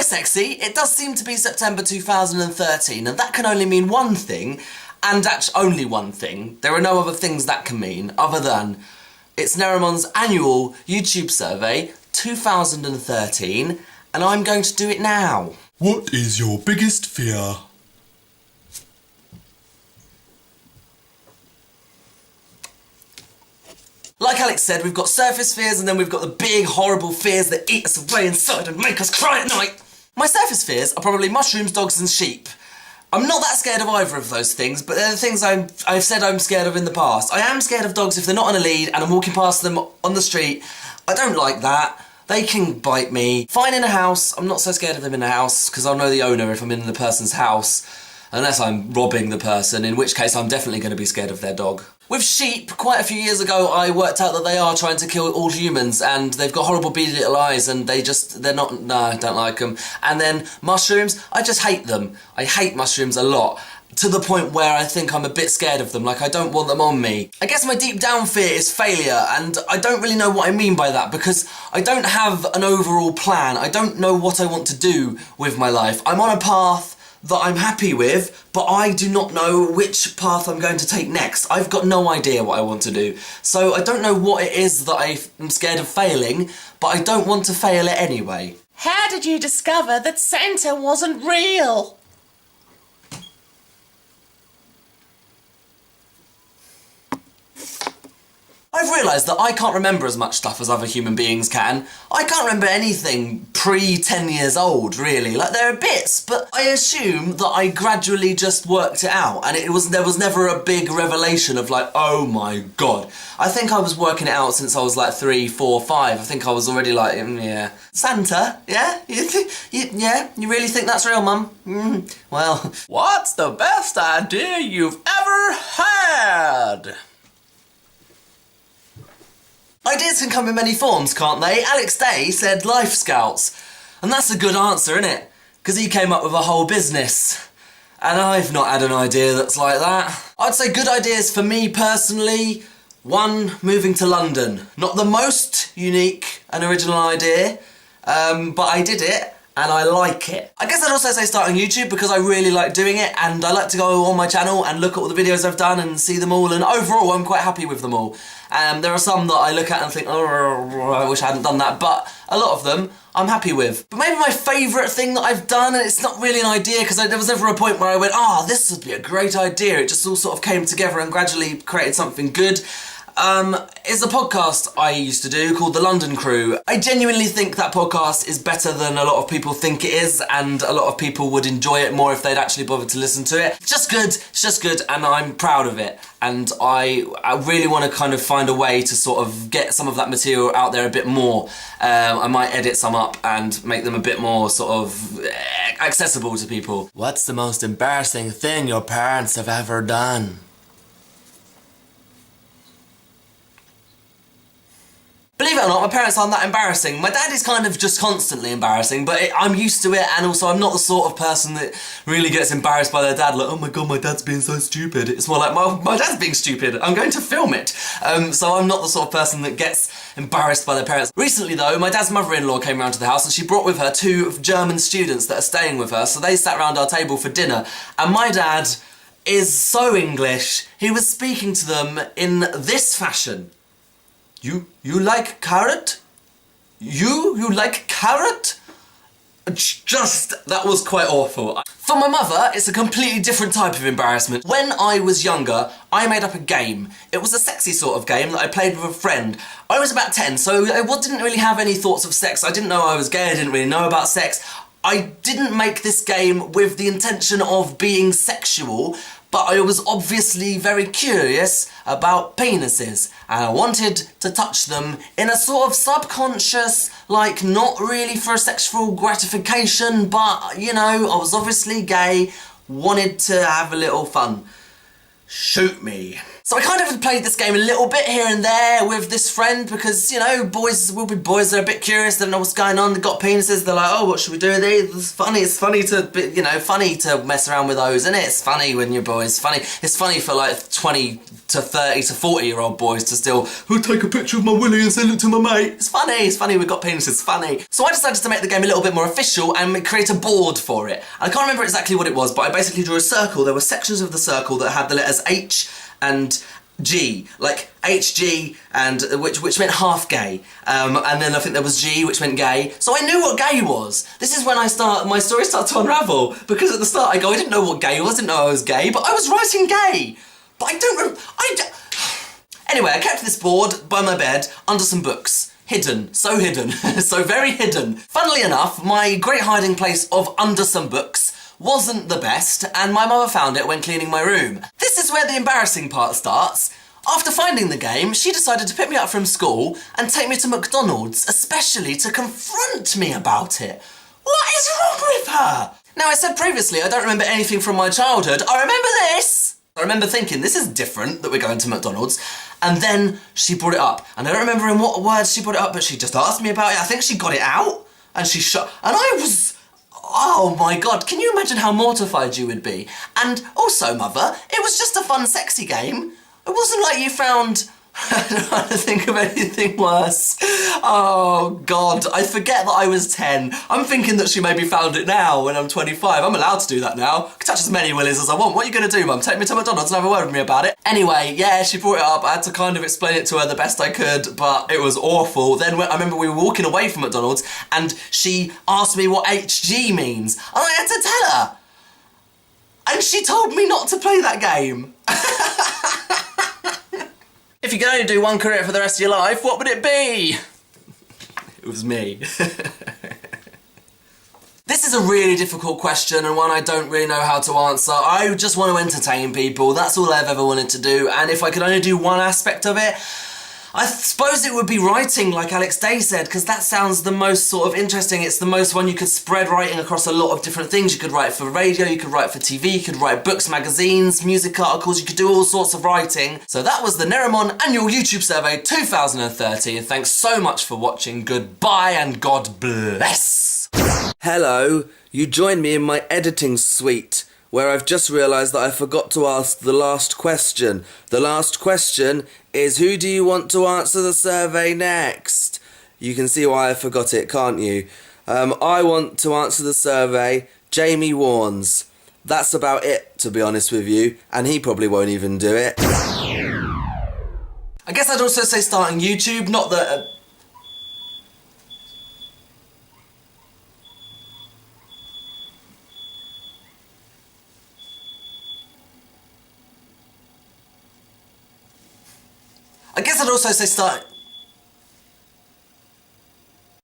sexy, it does seem to be September 2013, and that can only mean one thing, and actually only one thing. There are no other things that can mean, other than it's Nerimon's annual YouTube survey 2013, and I'm going to do it now. What is your biggest fear? Like Alex said, we've got surface fears and then we've got the big horrible fears that eat us away inside and make us cry at night. My surface fears are probably mushrooms, dogs and sheep. I'm not that scared of either of those things, but they're the things I've said I'm scared of in the past. I am scared of dogs if they're not on a lead and I'm walking past them on the street. I don't like that. They can bite me. Fine in a house, I'm not so scared of them in a house because I'll know the owner if I'm in the person's house. Unless I'm robbing the person, in which case I'm definitely going to be scared of their dog. With sheep, quite a few years ago I worked out that they are trying to kill all humans and they've got horrible beady little eyes and they're not, no, I don't like them. And then mushrooms, I just hate them. I hate mushrooms a lot. To the point where I think I'm a bit scared of them, like I don't want them on me. I guess my deep down fear is failure, and I don't really know what I mean by that because I don't have an overall plan. I don't know what I want to do with my life. I'm on a path that I'm happy with, but I do not know which path I'm going to take next. I've got no idea what I want to do. So I don't know what it is that I'm scared of failing, but I don't want to fail it anyway. How did you discover that Santa wasn't real? I've realised that I can't remember as much stuff as other human beings can. I can't remember anything pre-10 years old, really. Like, there are bits, but I assume that I gradually just worked it out, and there was never a big revelation of like, oh my god. I think I was working it out since I was like 3, 4, 5. I think I was already like, yeah. Santa? Yeah? Yeah? You really think that's real, Mum? Well. What's the best idea you've ever had? Ideas can come in many forms, can't they? Alex Day said Life Scouts. And that's a good answer, isn't it? Because he came up with a whole business. And I've not had an idea that's like that. I'd say good ideas for me personally. 1, moving to London. Not the most unique and original idea, but I did it. And I like it. I guess I'd also say starting YouTube because I really like doing it and I like to go on my channel and look at all the videos I've done and see them all, and overall I'm quite happy with them all. There are some that I look at and think, oh, I wish I hadn't done that, but a lot of them I'm happy with. But maybe my favourite thing that I've done, and it's not really an idea because there was never a point where I went, oh, this would be a great idea. It just all sort of came together and gradually created something good. Is a podcast I used to do called The London Crew. I genuinely think that podcast is better than a lot of people think it is, and a lot of people would enjoy it more if they'd actually bothered to listen to it. It's just good, and I'm proud of it. And I really want to kind of find a way to sort of get some of that material out there a bit more. I might edit some up and make them a bit more sort of accessible to people. What's the most embarrassing thing your parents have ever done? Believe it or not, my parents aren't that embarrassing. My dad is kind of just constantly embarrassing, but I'm used to it, and also I'm not the sort of person that really gets embarrassed by their dad, like, oh my god, my dad's being so stupid. It's more like, my dad's being stupid, I'm going to film it. So I'm not the sort of person that gets embarrassed by their parents. Recently though, my dad's mother-in-law came round to the house and she brought with her 2 German students that are staying with her, so they sat round our table for dinner, and my dad is so English, he was speaking to them in this fashion. You like carrot? You like carrot? That was quite awful. For my mother, it's a completely different type of embarrassment. When I was younger, I made up a game. It was a sexy sort of game that I played with a friend. I was about 10, so I didn't really have any thoughts of sex. I didn't know I was gay, I didn't really know about sex. I didn't make this game with the intention of being sexual, but I was obviously very curious about penises, and I wanted to touch them in a sort of subconscious, like, not really for sexual gratification, but, you know, I was obviously gay, wanted to have a little fun. Shoot me. So I kind of played this game a little bit here and there with this friend because, you know, boys will be boys, they're a bit curious, they don't know what's going on, they've got penises, they're like, oh, what should we do with these? It's funny to, you know, funny to mess around with those, isn't it? It's funny when you're boys, funny. It's funny for like 20 to 30 to 40-year-old boys to still, oh, take a picture of my willy and send it to my mate. It's funny we've got penises, it's funny. So I decided to make the game a little bit more official and create a board for it. I can't remember exactly what it was, but I basically drew a circle. There were sections of the circle that had the letters H and G, like HG, and which meant half gay, and then I think there was G, which meant gay. So I knew what gay was. This is when my story started to unravel, because at the start I didn't know what gay was, didn't know I was gay, but I was writing gay. But Anyway, I kept this board by my bed under some books. Hidden, so very hidden. Funnily enough, my great hiding place of under some books wasn't the best, and my mother found it when cleaning my room. This is where the embarrassing part starts. After finding the game, she decided to pick me up from school and take me to McDonald's, especially to confront me about it. What is wrong with her? Now, I said previously I don't remember anything from my childhood. I remember this! I remember thinking, this is different that we're going to McDonald's, and then she brought it up. And I don't remember in what words she brought it up, but she just asked me about it. I think she got it out, and she shut, and I was... Oh my god, can you imagine how mortified you would be? And also, Mother, it was just a fun, sexy game. It wasn't like you found... I don't want to think of anything worse. Oh god, I forget that I was 10. I'm thinking that she maybe found it now when I'm 25. I'm allowed to do that now. I can touch as many willies as I want. What are you going to do, Mum? Take me to McDonald's and have a word with me about it? Anyway, yeah, she brought it up. I had to kind of explain it to her the best I could, but it was awful. Then I remember we were walking away from McDonald's and she asked me what HG means. And I had to tell her. And she told me not to play that game. If you could only do one career for the rest of your life, what would it be? It was me. This is a really difficult question and one I don't really know how to answer. I just want to entertain people. That's all I've ever wanted to do. And if I could only do one aspect of it, I suppose it would be writing, like Alex Day said, because that sounds the most sort of interesting. It's the most one you could spread writing across a lot of different things. You could write for radio, you could write for TV, you could write books, magazines, music articles, you could do all sorts of writing. So that was the Nerimon Annual YouTube Survey 2013. Thanks so much for watching. Goodbye and God bless. Hello, you join me in my editing suite, where I've just realised that I forgot to ask the last question. The last question is, who do you want to answer the survey next? You can see why I forgot it, can't you? I want to answer the survey Jamie Warnes. That's about it, to be honest with you, and he probably won't even do it. I guess I'd also say starting YouTube, not that... I guess I'd also say start...